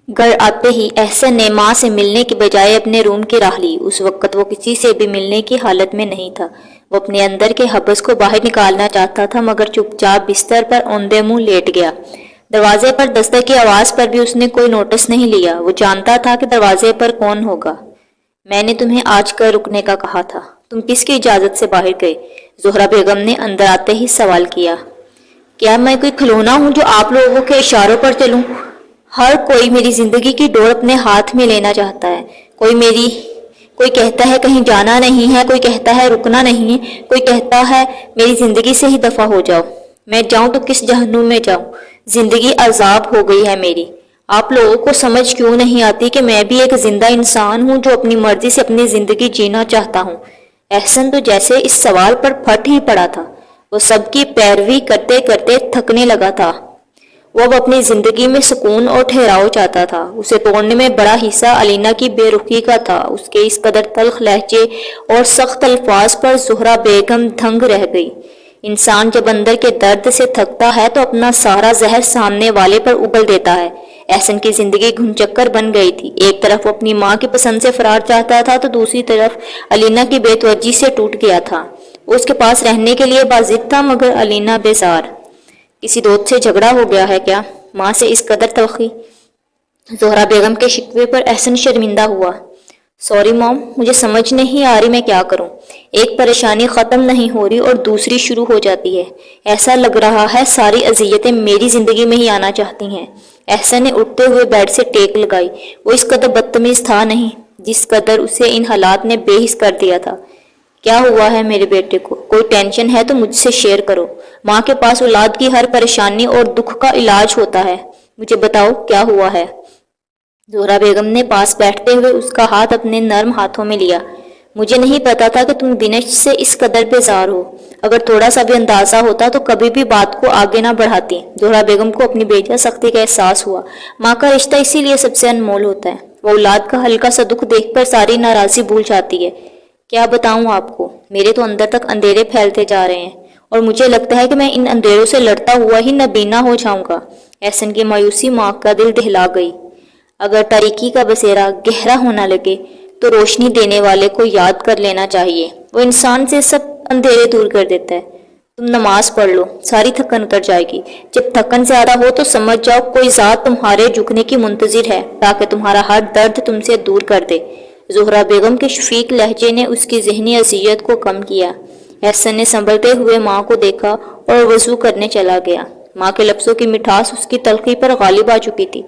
گھر آتے ہی احسن نے ماں سے ملنے کے بجائے اپنے روم کی راہ لی۔ اس وقت وہ کسی سے بھی ملنے کی حالت میں نہیں تھا۔ وہ اپنے اندر کے حبس کو باہر نکالنا چاہتا تھا مگر چپ چاپ بستر پر اوندے منہ لیٹ گیا۔ دروازے پر دستک کی آواز پر بھی اس نے کوئی نوٹس نہیں لیا۔ وہ جانتا تھا کہ دروازے پر کون ہوگا۔ میں نے تمہیں آج کل رکنے کا کہا تھا، تم کس کی اجازت سے باہر گئے؟ زہرا بیگم نے اندر آتے ہی سوال کیا۔ کیا میں کوئی کھلونا ہوں جو آپ لوگوں کے اشاروں پر چلوں؟ ہر کوئی میری زندگی کی ڈور اپنے ہاتھ میں لینا چاہتا ہے۔ کوئی کہتا ہے کہیں جانا نہیں ہے، کوئی کہتا ہے رکنا نہیں ہے، کوئی کہتا ہے میری زندگی سے ہی دفع ہو جاؤ۔ میں جاؤں تو کس جہنم میں جاؤں؟ زندگی عذاب ہو گئی ہے میری۔ آپ لوگوں کو سمجھ کیوں نہیں آتی کہ میں بھی ایک زندہ انسان ہوں جو اپنی مرضی سے اپنی زندگی جینا چاہتا ہوں؟ احسن تو جیسے اس سوال پر پھٹ ہی پڑا تھا۔ وہ سب کی پیروی کرتے کرتے تھکنے لگا تھا۔ وہ اب اپنی زندگی میں سکون اور ٹھہراؤ چاہتا تھا۔ اسے توڑنے میں بڑا حصہ علینا کی بے رخی کا تھا۔ اس کے اس قدر تلخ لہجے اور سخت الفاظ پر زہرا بیگم دھنگ رہ گئی۔ انسان جب اندر کے درد سے تھکتا ہے تو اپنا سارا زہر سامنے والے پر اگل دیتا ہے۔ احسن کی زندگی گھن چکر بن گئی تھی۔ ایک طرف وہ اپنی ماں کی پسند سے فرار چاہتا تھا تو دوسری طرف علینا کی بے توجہی سے ٹوٹ گیا تھا۔ وہ اس کے پاس رہنے کے لیے باضد تھا مگر علینا بیزار۔ کسی دوست سے جھگڑا ہو گیا ہے کیا؟ ماں سے اس قدر تلخی؟ زہرا بیگم کے شکوے پر احسن شرمندہ ہوا۔ سوری موم، مجھے سمجھ نہیں آ رہی میں کیا کروں۔ ایک پریشانی ختم نہیں ہو رہی اور دوسری شروع ہو جاتی ہے۔ ایسا لگ رہا ہے ساری اذیتیں میری زندگی میں ہی آنا چاہتی ہیں۔ احسن نے اٹھتے ہوئے بیڈ سے ٹیک لگائی۔ وہ اس قدر بدتمیز تھا نہیں جس قدر اسے ان حالات نے بے حس کر دیا تھا۔ کیا ہوا ہے میرے بیٹے کو؟ کوئی ٹینشن ہے تو مجھ سے شیئر کرو۔ ماں کے پاس اولاد کی ہر پریشانی اور دکھ کا علاج ہوتا ہے۔ مجھے بتاؤ کیا ہوا ہے؟ زہرا بیگم نے پاس بیٹھتے ہوئے اس کا ہاتھ اپنے نرم ہاتھوں میں لیا۔ مجھے نہیں پتا تھا کہ تم دنش سے اس قدر بیزار ہو۔ اگر تھوڑا سا بھی اندازہ ہوتا تو کبھی بھی بات کو آگے نہ بڑھاتی۔ زہرا بیگم کو اپنی بیجا سختی کا احساس ہوا۔ ماں کا رشتہ اسی لیے سب سے انمول ہوتا ہے۔ وہ اولاد کا ہلکا سا دکھ دیکھ کر ساری ناراضی بھول جاتی ہے۔ کیا بتاؤں آپ کو، میرے تو اندر تک اندھیرے پھیلتے جا رہے ہیں اور مجھے لگتا ہے کہ میں ان اندھیروں سے لڑتا ہوا ہی نابینا ہو جاؤں گا۔ احسن کی مایوسی ماں کا دل دہلا گئی۔ اگر تاریکی کا بسیرا گہرا ہونا لگے تو روشنی دینے والے کو یاد کر لینا چاہیے۔ وہ انسان سے سب اندھیرے دور کر دیتا ہے۔ تم نماز پڑھ لو، ساری تھکن اتر جائے گی۔ جب تھکن زیادہ ہو تو سمجھ جاؤ کوئی ذات تمہارے جھکنے کی منتظر ہے تاکہ تمہارا ہر درد تم سے دور کر دے۔ زہرا بیگم کے شفیق لہجے نے اس کی ذہنی اذیت کو کم کیا۔ احسن نے سنبھلتے ہوئے ماں کو دیکھا اور وضو کرنے چلا گیا۔ ماں کے لفظوں کی مٹھاس اس کی تلخی پر غالب آ چکی تھی۔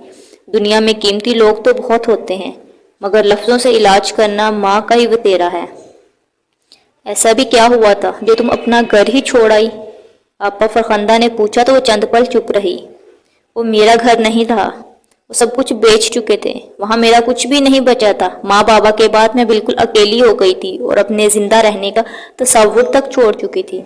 دنیا میں قیمتی لوگ تو بہت ہوتے ہیں مگر لفظوں سے علاج کرنا ماں کا ہی وتیرا ہے۔ ایسا بھی کیا ہوا تھا جو تم اپنا گھر ہی چھوڑ آئی؟ آپا فرخندہ نے پوچھا تو وہ چند پل چپ رہی۔ وہ میرا گھر نہیں تھا، وہ سب کچھ بیچ چکے تھے۔ وہاں میرا کچھ بھی نہیں بچا تھا۔ ماں بابا کے بعد میں بالکل اکیلی ہو گئی تھی اور اپنے زندہ رہنے کا تصور تک چھوڑ چکی تھی۔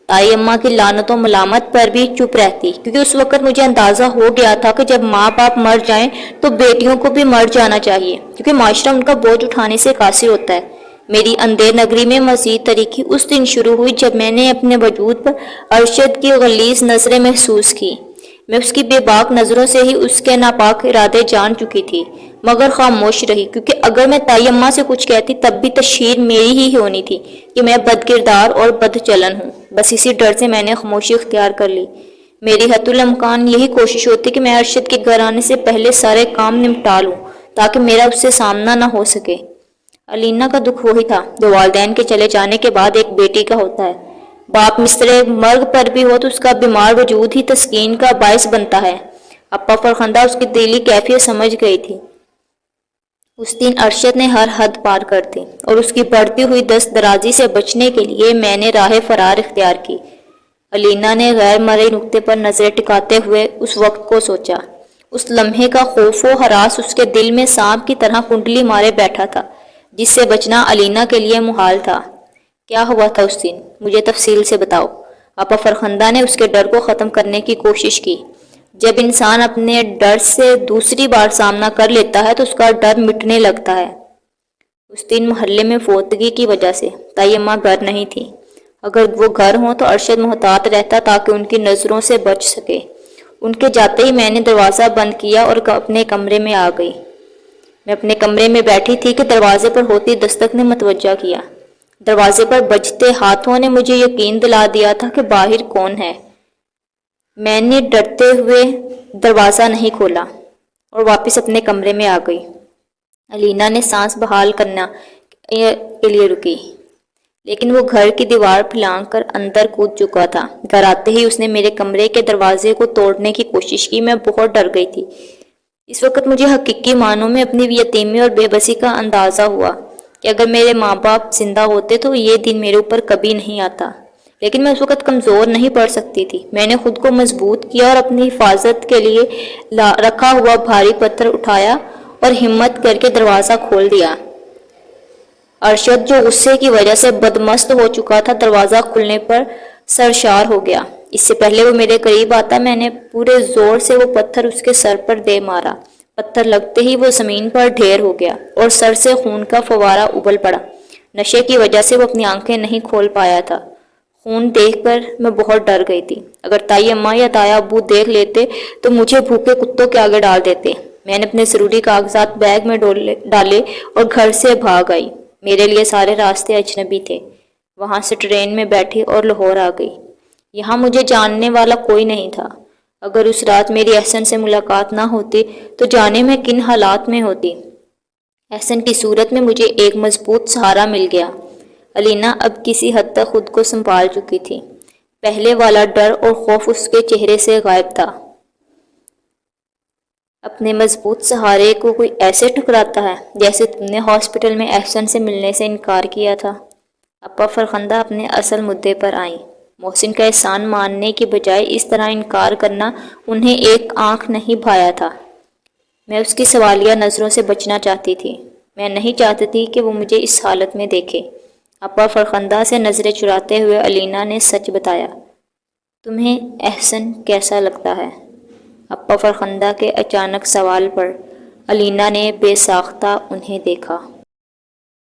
تائی اماں کی لعنت و ملامت پر بھی چپ رہتی کیونکہ اس وقت مجھے اندازہ ہو گیا تھا کہ جب ماں باپ مر جائیں تو بیٹیوں کو بھی مر جانا چاہیے کیونکہ معاشرہ ان کا بوجھ اٹھانے سے قاصر ہوتا ہے۔ میری اندھیر نگری میں مزید تاریکی اس دن شروع ہوئی جب میں نے اپنے وجود پر ارشد کی غلیظ نظریں محسوس کی۔ میں اس کی بے باک نظروں سے ہی اس کے ناپاک ارادے جان چکی تھی مگر خاموش رہی کیونکہ اگر میں تائی اماں سے کچھ کہتی تب بھی تشہیر میری ہی ہونی تھی کہ میں بد کردار اور بد چلن ہوں۔ بس اسی ڈر سے میں نے خاموشی اختیار کر لی۔ میری حتی الامکان یہی کوشش ہوتی کہ میں ارشد کے گھر آنے سے پہلے سارے کام نمٹا لوں تاکہ میرا اس سے سامنا نہ ہو سکے۔ علینا کا دکھ وہی تھا جو والدین کے چلے جانے کے بعد ایک بیٹی کا ہوتا ہے۔ باپ مصرے مرگ پر بھی ہو تو اس کا بیمار وجود ہی تسکین کا باعث بنتا ہے۔ اپا فرخندہ اس کی دلی کیفیت سمجھ گئی تھی۔ اس دن ارشد نے ہر حد پار کر دی اور اس کی بڑھتی ہوئی دست درازی سے بچنے کے لیے میں نے راہ فرار اختیار کی۔ علینا نے غیر مرئی نقطے پر نظر ٹکاتے ہوئے اس وقت کو سوچا۔ اس لمحے کا خوف و ہراس اس کے دل میں سانپ کی طرح کنڈلی مارے بیٹھا تھا جس سے بچنا علینا کے لیے محال تھا۔ کیا ہوا تھا اس دن؟ مجھے تفصیل سے بتاؤ۔ آپا فرخندہ نے اس کے ڈر کو ختم کرنے کی کوشش کی۔ جب انسان اپنے ڈر سے دوسری بار سامنا کر لیتا ہے تو اس کا ڈر مٹنے لگتا ہے۔ اس دن محلے میں فوتگی کی وجہ سے تائی اماں گھر نہیں تھی۔ اگر وہ گھر ہوں تو ارشد محتاط رہتا تاکہ ان کی نظروں سے بچ سکے۔ ان کے جاتے ہی میں نے دروازہ بند کیا اور اپنے کمرے میں آ گئی۔ میں اپنے کمرے میں بیٹھی تھی کہ دروازے پر ہوتی دستک نے متوجہ کیا۔ دروازے پر بجتے ہاتھوں نے مجھے یقین دلا دیا تھا کہ باہر کون ہے۔ میں نے ڈرتے ہوئے دروازہ نہیں کھولا اور واپس اپنے کمرے میں آ گئی۔ علینا نے سانس بحال کرنا کے لیے رکی، لیکن وہ گھر کی دیوار پھلانگ کر اندر کود چکا تھا۔ گھر آتے ہی اس نے میرے کمرے کے دروازے کو توڑنے کی کوشش کی۔ میں بہت ڈر گئی تھی۔ اس وقت مجھے حقیقی معنوں میں اپنی یتیمی اور بے بسی کا اندازہ ہوا کہ اگر میرے ماں باپ زندہ ہوتے تو یہ دن میرے اوپر کبھی نہیں آتا۔ لیکن میں اس وقت کمزور نہیں پڑ سکتی تھی۔ میں نے خود کو مضبوط کیا اور اپنی حفاظت کے لیے رکھا ہوا بھاری پتھر اٹھایا اور ہمت کر کے دروازہ کھول دیا۔ ارشد جو غصے کی وجہ سے بدمست ہو چکا تھا، دروازہ کھلنے پر سرشار ہو گیا۔ اس سے پہلے وہ میرے قریب آتا میں نے پورے زور سے وہ پتھر اس کے سر پر دے مارا۔ پتھر لگتے ہی وہ زمین پر ڈھیر ہو گیا اور سر سے خون کا فوارہ ابل پڑا۔ نشے کی وجہ سے وہ اپنی آنکھیں نہیں کھول پایا تھا۔ خون دیکھ کر میں بہت ڈر گئی تھی۔ اگر تائی اماں یا تایا ابو دیکھ لیتے تو مجھے بھوکے کتوں کے آگے ڈال دیتے۔ میں نے اپنے ضروری کاغذات بیگ میں ڈالے اور گھر سے بھاگ آئی۔ میرے لیے سارے راستے اجنبی تھے۔ وہاں سے ٹرین میں بیٹھی اور لاہور آ گئی۔ یہاں مجھے جاننے والا کوئی نہیں تھا۔ اگر اس رات میری احسن سے ملاقات نہ ہوتی تو جانے میں کن حالات میں ہوتی۔ احسن کی صورت میں مجھے ایک مضبوط سہارا مل گیا۔ علینا اب کسی حد تک خود کو سنبھال چکی تھی۔ پہلے والا ڈر اور خوف اس کے چہرے سے غائب تھا۔ اپنے مضبوط سہارے کو کوئی ایسے ٹھکراتا ہے جیسے تم نے ہاسپٹل میں احسن سے ملنے سے انکار کیا تھا۔ اپا فرخندہ اپنے اصل مدعے پر آئیں۔ محسن کا احسان ماننے کی بجائے اس طرح انکار کرنا انہیں ایک آنکھ نہیں بھایا تھا۔ میں اس کی سوالیہ نظروں سے بچنا چاہتی تھی۔ میں نہیں چاہتی تھی کہ وہ مجھے اس حالت میں دیکھے۔ اپا فرخندہ سے نظریں چراتے ہوئے علینا نے سچ بتایا۔ تمہیں احسن کیسا لگتا ہے؟ اپا فرخندہ کے اچانک سوال پر علینا نے بے ساختہ انہیں دیکھا۔